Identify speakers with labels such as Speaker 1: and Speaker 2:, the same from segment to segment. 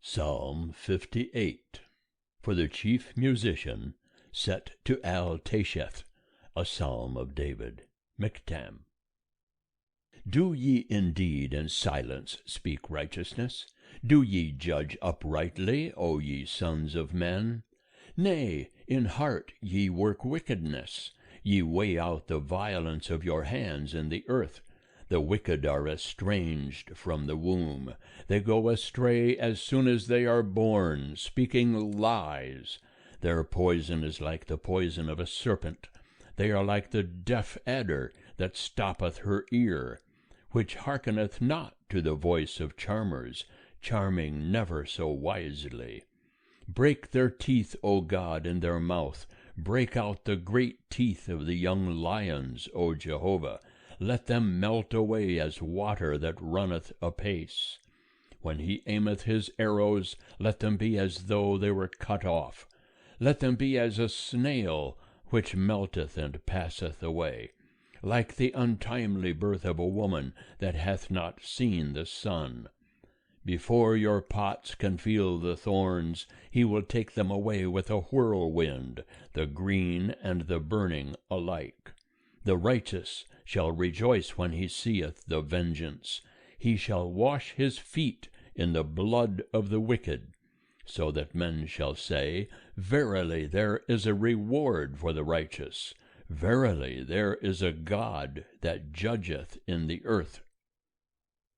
Speaker 1: Psalm 58. For the chief musician, set to Al-Tasheth, a psalm of David. Michtam. Do ye indeed in silence speak righteousness? Do ye judge uprightly, O ye sons of men? Nay, in heart ye work wickedness. Ye weigh out the violence of your hands in the earth. The wicked are estranged from the womb. They go astray as soon as they are born, speaking lies. Their poison is like the poison of a serpent. They are like the deaf adder that stoppeth her ear, which hearkeneth not to the voice of charmers, charming never so wisely. Break their teeth, O God, in their mouth. Break out the great teeth of the young lions, O Jehovah. Let them melt away as water that runneth apace. When he aimeth his arrows, let them be as though they were cut off. Let them be as a snail which melteth and passeth away, like the untimely birth of a woman that hath not seen the sun. Before your pots can feel the thorns, he will take them away with a whirlwind, the green and the burning alike. The righteous shall rejoice when he seeth the vengeance. He shall wash his feet in the blood of the wicked, so that men shall say, Verily there is a reward for the righteous. Verily there is a God that judgeth in the earth.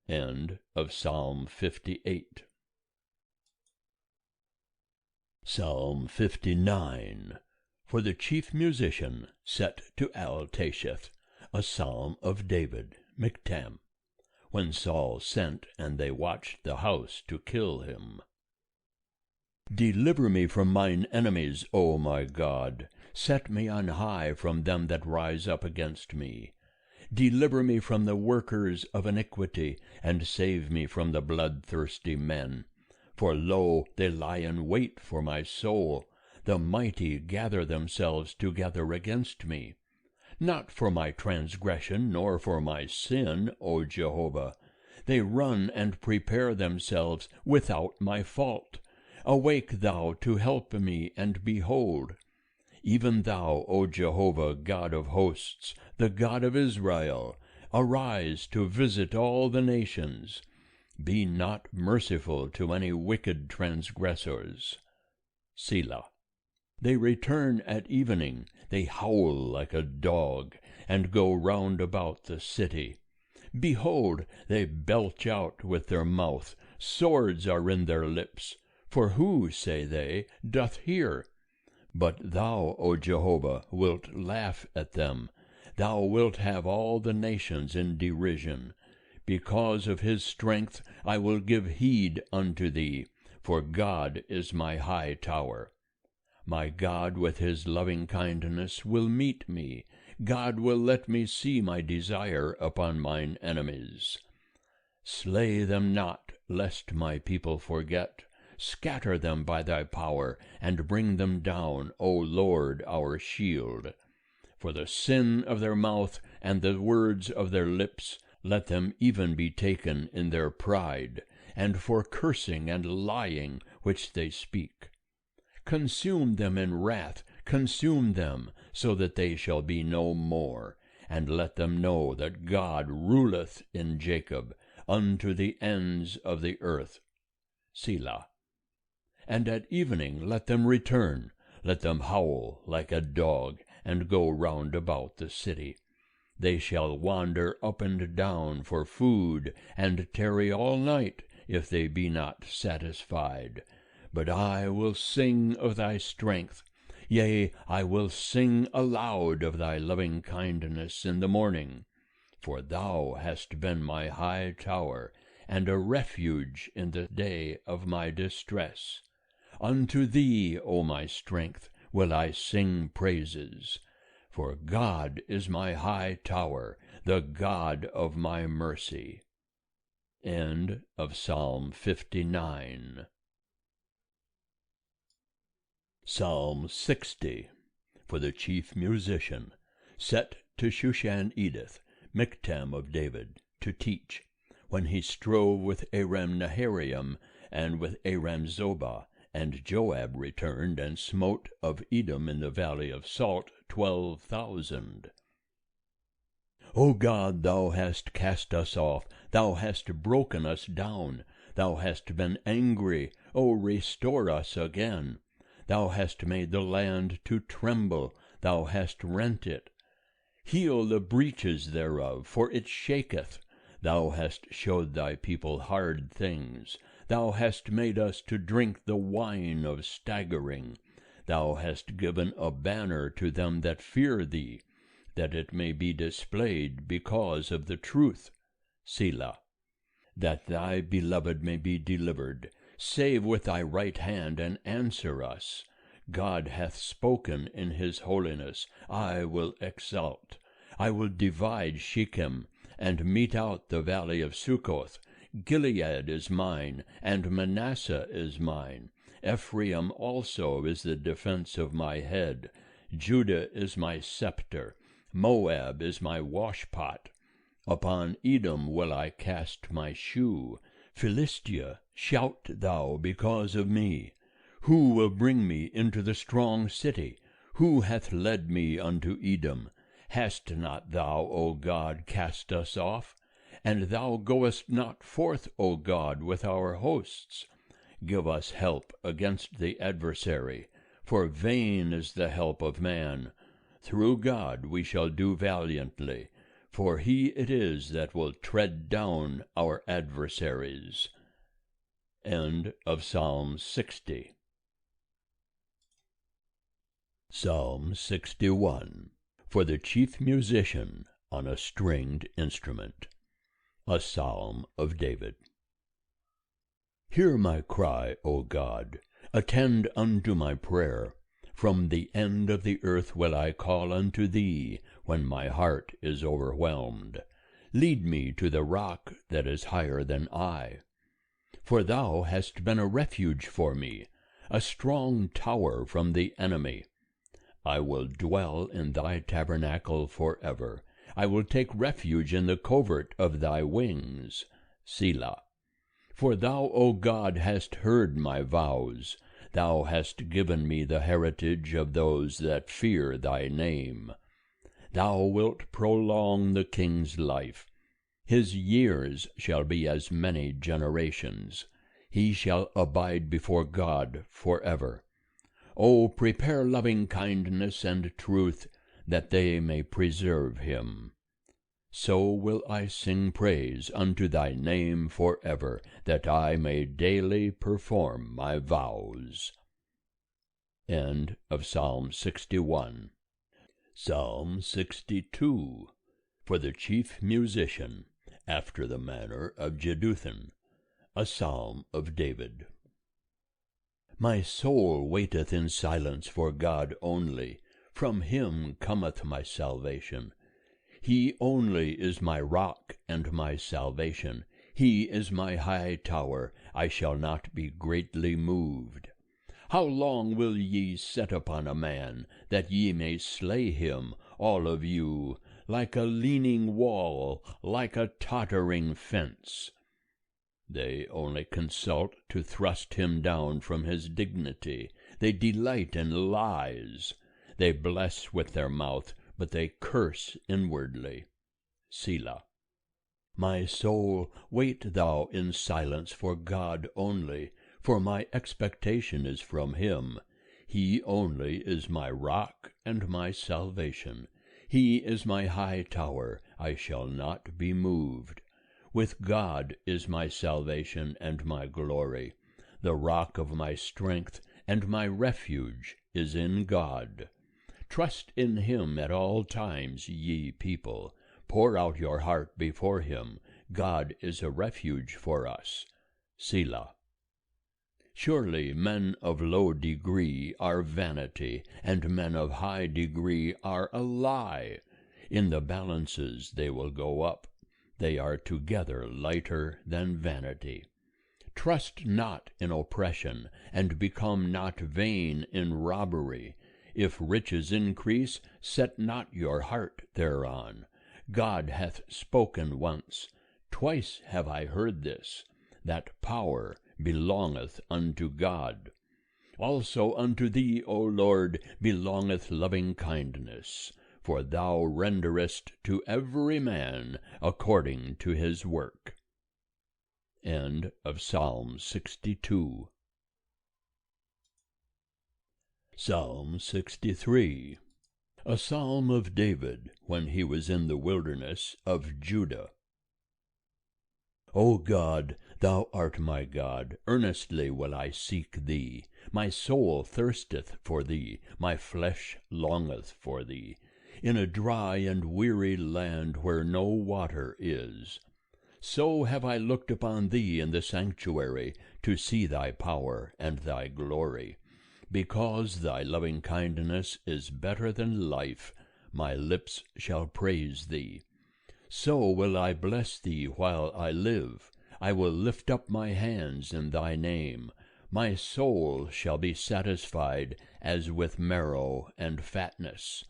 Speaker 1: End of Psalm 58. Psalm 59. For the chief musician, set to Al-Tasheth, a psalm of David. Michtam. When Saul sent, and they watched the house to kill him. Deliver me from mine enemies, O my God. Set me on high from them that rise up against me. Deliver me from the workers of iniquity, and save me from the bloodthirsty men. For lo, they lie in wait for my soul. The mighty gather themselves together against me. Not for my transgression, nor for my sin, O Jehovah. They run and prepare themselves without my fault. Awake thou to help me, and behold. Even thou, O Jehovah, God of hosts, the God of Israel, arise to visit all the nations. Be not merciful to any wicked transgressors. Selah. They return at evening, they howl like a dog, and go round about the city. Behold, they belch out with their mouth, swords are in their lips. For who, say they, doth hear? But thou, O Jehovah, wilt laugh at them. Thou wilt have all the nations in derision. Because of his strength I will give heed unto thee, for God is my high tower. My God with his loving kindness will meet me. God will let me see my desire upon mine enemies. Slay them not, lest my people forget. Scatter them by thy power, and bring them down, O Lord, our shield. For the sin of their mouth and the words of their lips, let them even be taken in their pride, and for cursing and lying which they speak. Consume them in wrath, consume them, so that they shall be no more, and let them know that God ruleth in Jacob, unto the ends of the earth. Selah. And at evening let them return, let them howl like a dog, and go round about the city. They shall wander up and down for food, and tarry all night, if they be not satisfied. But I will sing of thy strength. Yea, I will sing aloud of thy loving kindness in the morning. For thou hast been my high tower, and a refuge in the day of my distress. Unto thee, O my strength, will I sing praises. For God is my high tower, the God of my mercy. End of Psalm 59. Psalm 60. For the chief musician, set to Shushan-Edith, Michtam of David, to teach, when he strove with Aram-Naharaim, and with Aram-Zobah, and Joab returned and smote of Edom in the valley of Salt 12,000. O God, thou hast cast us off, thou hast broken us down, thou hast been angry, O restore us again. Thou hast made the land to tremble, thou hast rent it. Heal the breaches thereof, for it shaketh. Thou hast showed thy people hard things. Thou hast made us to drink the wine of staggering. Thou hast given a banner to them that fear thee, that it may be displayed because of the truth. Selah. That thy beloved may be delivered. Save with thy right hand, and answer us. God hath spoken in his holiness. I will exult. I will divide Shechem, and mete out the valley of Succoth. Gilead is mine, and Manasseh is mine. Ephraim also is the defense of my head. Judah is my scepter. Moab is my washpot. Upon Edom will I cast my shoe. Philistia, shout thou because of me. Who will bring me into the strong city? Who hath led me unto Edom? Hast not thou, O God, cast us off? And thou goest not forth, O God, with our hosts. Give us help against the adversary, for vain is the help of man. Through God we shall do valiantly, for he it is that will tread down our adversaries. End of Psalm 60. Psalm 61. For the chief musician on a stringed instrument. A psalm of David. Hear my cry, O God, attend unto my prayer. From the end of the earth will I call unto thee, when my heart is overwhelmed. Lead me to the rock that is higher than I. For thou hast been a refuge for me, a strong tower from the enemy. I will dwell in thy tabernacle forever. I will take refuge in the covert of thy wings. Selah. For thou, O God, hast heard my vows. Thou hast given me the heritage of those that fear thy name. Thou wilt prolong the king's life. His years shall be as many generations. He shall abide before God forever. O prepare loving-kindness and truth, that they may preserve him. So will I sing praise unto thy name forever, that I may daily perform my vows. End of Psalm 61. Psalm 62. For the chief musician, after the manner of Jeduthun. A psalm of David. My soul waiteth in silence for God only. From him cometh my salvation. He only is my rock and my salvation. He is my high tower. I shall not be greatly moved. How long will ye set upon a man, that ye may slay him, all of you, like a leaning wall, like a tottering fence? They only consult to thrust him down from his dignity. They delight in lies. They bless with their mouth, but they curse inwardly. Selah. My soul, wait thou in silence for God only, for my expectation is from him. He only is my rock and my salvation. He is my high tower. I shall not be moved. With God is my salvation and my glory. The rock of my strength and my refuge is in God. Trust in him at all times, ye people. Pour out your heart before him. God is a refuge for us. Selah. Surely men of low degree are vanity, and men of high degree are a lie. In the balances they will go up. They are together lighter than vanity. Trust not in oppression, and become not vain in robbery. If riches increase, set not your heart thereon. God hath spoken once. Twice have I heard this, that power belongeth unto God. Also unto thee, O Lord, belongeth loving kindness, for thou renderest to every man according to his work. End of Psalm 62. Psalm 63. A psalm of David when he was in the wilderness of Judah. O God, thou art my God, earnestly will I seek thee. My soul thirsteth for thee, my flesh longeth for thee, in a dry and weary land where no water is. So have I looked upon thee in the sanctuary, to see thy power and thy glory. Because thy loving kindness is better than life, my lips shall praise thee. So will I bless thee while I live. I will lift up my hands in thy name. My soul shall be satisfied as with marrow and fatness.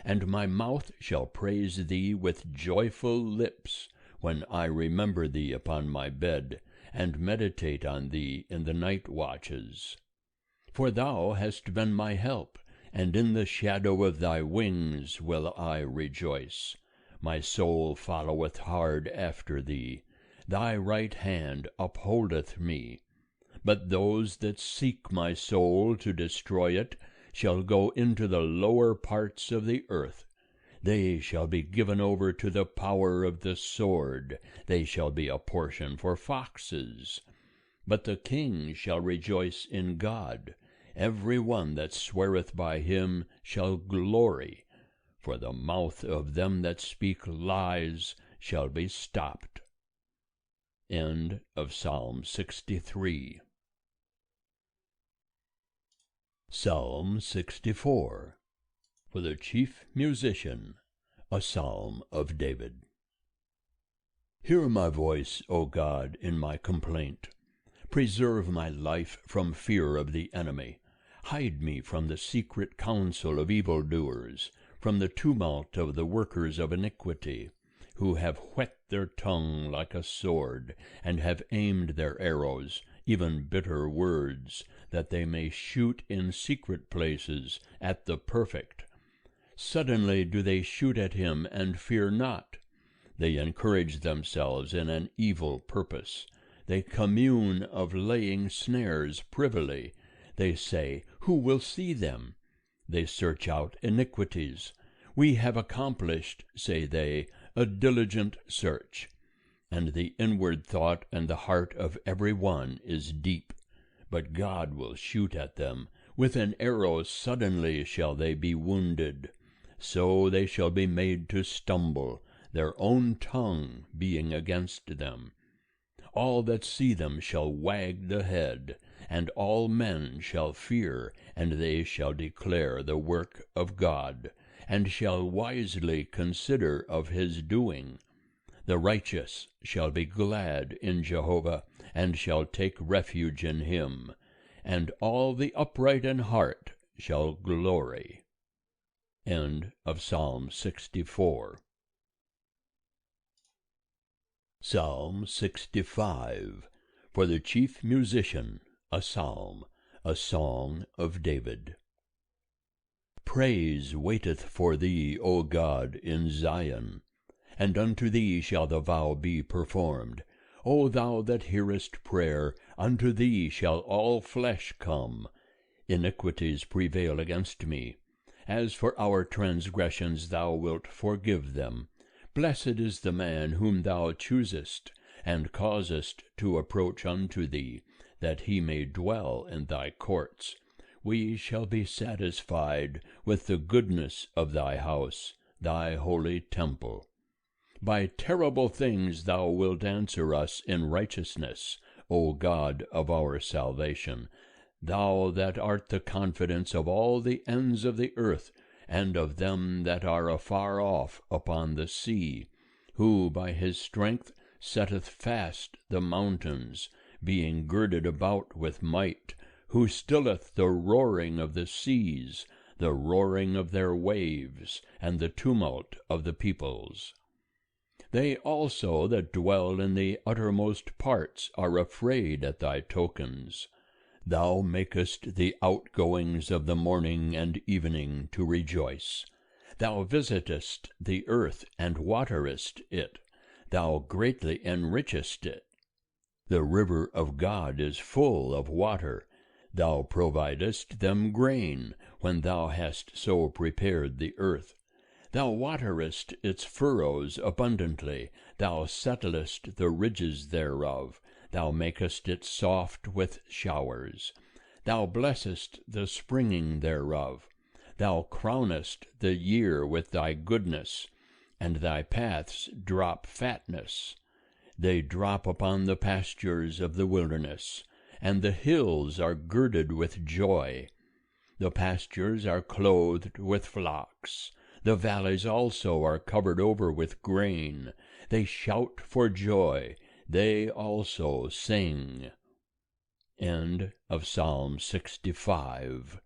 Speaker 1: And my mouth shall praise thee with joyful lips, when I remember thee upon my bed, and meditate on thee in the night watches. For thou hast been my help, and in the shadow of thy wings will I rejoice. My soul followeth hard after thee. Thy right hand upholdeth me. But those that seek my soul to destroy it shall go into the lower parts of the earth. They shall be given over to the power of the sword. They shall be a portion for foxes. But the king shall rejoice in God. Every one that sweareth by him shall glory. For the mouth of them that speak lies shall be stopped. End of Psalm 63. Psalm 64. For the chief musician, a psalm of David. Hear my voice, O God, in my complaint. Preserve my life from fear of the enemy. Hide me from the secret counsel of evildoers, from the tumult of the workers of iniquity, who have whet their tongue like a sword, and have aimed their arrows, even bitter words, that they may shoot in secret places at the perfect. Suddenly do they shoot at him and fear not. They encourage themselves in an evil purpose. They commune of laying snares privily. They say, Who will see them? They search out iniquities. We have accomplished, say they, a diligent search. And the inward thought and the heart of every one is deep. But God will shoot at them. With an arrow suddenly shall they be wounded. So they shall be made to stumble, their own tongue being against them. All that see them shall wag the head, and all men shall fear, and they shall declare the work of God, and shall wisely consider of his doing. The righteous shall be glad in Jehovah, and shall take refuge in him, and all the upright in heart shall glory. End of Psalm 64. Psalm 65. For the chief musician, a psalm, a song of David. Praise waiteth for thee, O God, in Zion, and unto thee shall the vow be performed. O thou that hearest prayer, unto thee shall all flesh come. Iniquities prevail against me. As for our transgressions, thou wilt forgive them. Blessed is the man whom thou choosest, and causest to approach unto thee, that he may dwell in thy courts. We shall be satisfied with the goodness of thy house, thy holy temple. By terrible things thou wilt answer us in righteousness, O God of our salvation, thou that art the confidence of all the ends of the earth, and of them that are afar off upon the sea, who by his strength setteth fast the mountains, being girded about with might, who stilleth the roaring of the seas, the roaring of their waves, and the tumult of the peoples. They also that dwell in the uttermost parts are afraid at thy tokens. Thou makest the outgoings of the morning and evening to rejoice. Thou visitest the earth and waterest it. Thou greatly enrichest it. The river of God is full of water. Thou providest them grain, when thou hast so prepared the earth. Thou waterest its furrows abundantly. Thou settlest the ridges thereof. Thou makest it soft with showers. Thou blessest the springing thereof. Thou crownest the year with thy goodness, and thy paths drop fatness. They drop upon the pastures of the wilderness, and the hills are girded with joy. The pastures are clothed with flocks. The valleys also are covered over with grain. They shout for joy. They also sing. End of Psalm 65.